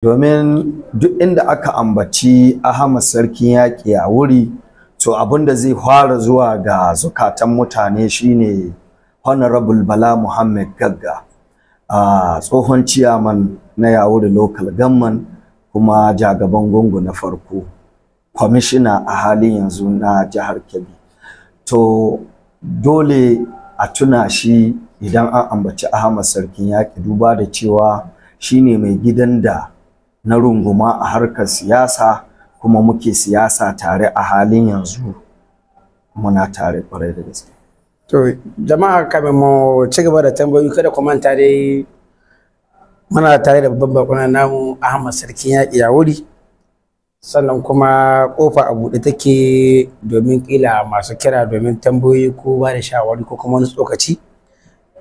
domin duk inda aka ambaci Ahmad Sarkin Yaƙi a wuri, to abin da zai fara zuwa ga zukatan mutane shine Honorable Bala Muhammad Gagga, tsohon ciyaman na Yawuri Local Government kuma jagaban gungu na farko, kwamishina a halin yanzu na jihar Kebbi. To dole a tuna shi idan an ambaci Ahmad Sarkin Yaƙi, duba da cewa shine mai gidan da na runguma a harkar siyasa, kuma muke siyasa tare a halin yanzu, muna tare kwarai da gaske. To jama'a, kamar mu ci gaba da tambayoyi, kada ku manta dai muna tare da babban bakon namu Ahmad Sarkin Yaƙi Yawuri, sannan kuma kofa a buɗe take domin kila masu kira domin tambayoyi ko ba da shawari ko kuma wani tsokaci.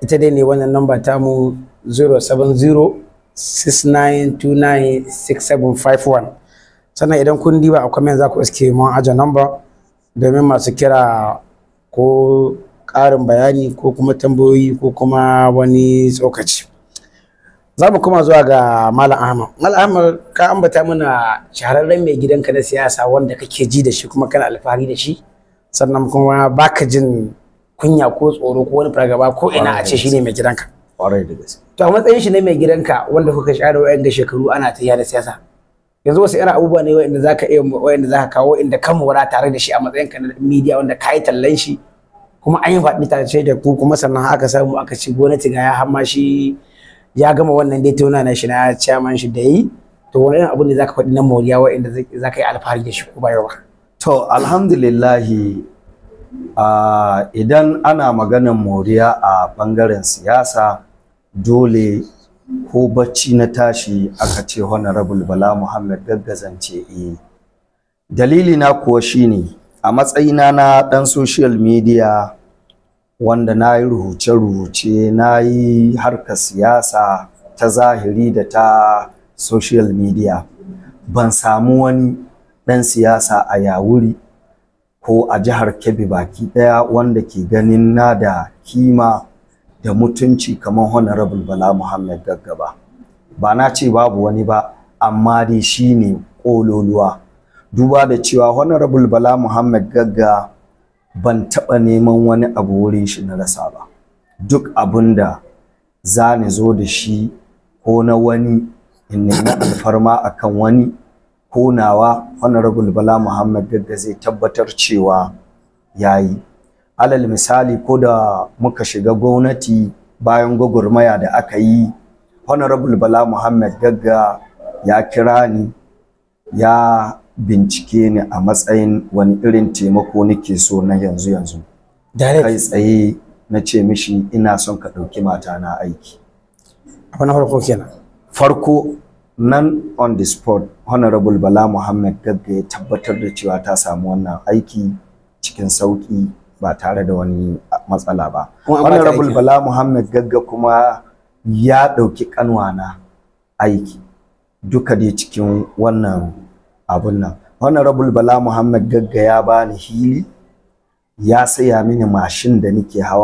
Ita dai ne wannan namba tamu 07069296751. Sannan idan kun diba a comment za ku iske mun aje namba domin masu kira ko ƙarin bayani ko kuma tambayoyi ko kuma wani tsokaci. Za mu kuma zuwa ga Malam Ahmad. Malam Ahmad, ka ambata mana shahararren mai gidanka na siyasa wanda kake ji da shi kuma kana alfahari da shi, sannan kuma baka jin kunya ko tsoro ko wani fargaba ko ina a ce shine mai gidanka. Kwarai da gaske. To a matsayin shi ne mai gidanka wanda kuka share wa'anda shekaru ana ta da siyasa, yanzu wasu irin abubuwa ne wa'anda zaka iya wa'anda zaka kawo inda kan wara tare da shi a matsayinka na media wanda ka yi tallan shi kuma an yi faɗi tace da ku, kuma sannan aka samu aka ci gwamnati ga ya hamma shi ya gama wannan dai tona na shi na chairman shi da yi. To wani irin abu ne zaka faɗi na moriya wa'anda zaka yi alfahari da shi ko ba yawa? To alhamdulillah, idan ana maganar moriya a bangaren siyasa, dole ko bacci na tashi aka ce Honorable Bala Muhammad Gagga zance dalili na kuwa shine a matsayina na dan social media wanda na yi rubuce-rubuce, na yi harkar siyasa ta zahiri da ta social media, ban samu wani dan siyasa a Yawuri ko a jihar Kebbi baki daya wanda ke ganin na da kima da mutunci kamar Honorable Bala Muhammad Gagga ba na ce babu wani ba, amma dai shine kololuwa. Duba da cewa Honorable Bala Muhammad Gagga ban taɓa neman wani abu wurin shi na rasa ba. Duk abinda za ni zo da shi ko na wani in nemi alfarma akan wani ko nawa, Honorable Bala Muhammad Gagga zai tabbatar cewa yayi. Alal misali, ko da muka shiga gwamnati bayan gwagwarmaya da aka yi, Honorable Bala Muhammad Gagga ya kira ni, ya bincike ni a matsayin wani irin taimako nake so na yanzu. Kai tsaye na ce mishi ina son ka ɗauki matana aiki. Abu na farko kenan. Farko nan on the spot, Honorable Bala Muhammad Gagga ya tabbatar da cewa ta samu wannan aiki cikin sauki ba tare da wani matsala ba. Honorable Bala Muhammad Gagga kuma ya ɗauki kanwana aiki duka dai cikin wannan abun nan. Honorable Bala Muhammad Gagga ya bani hili, ya saya mini mashin da nake hawa.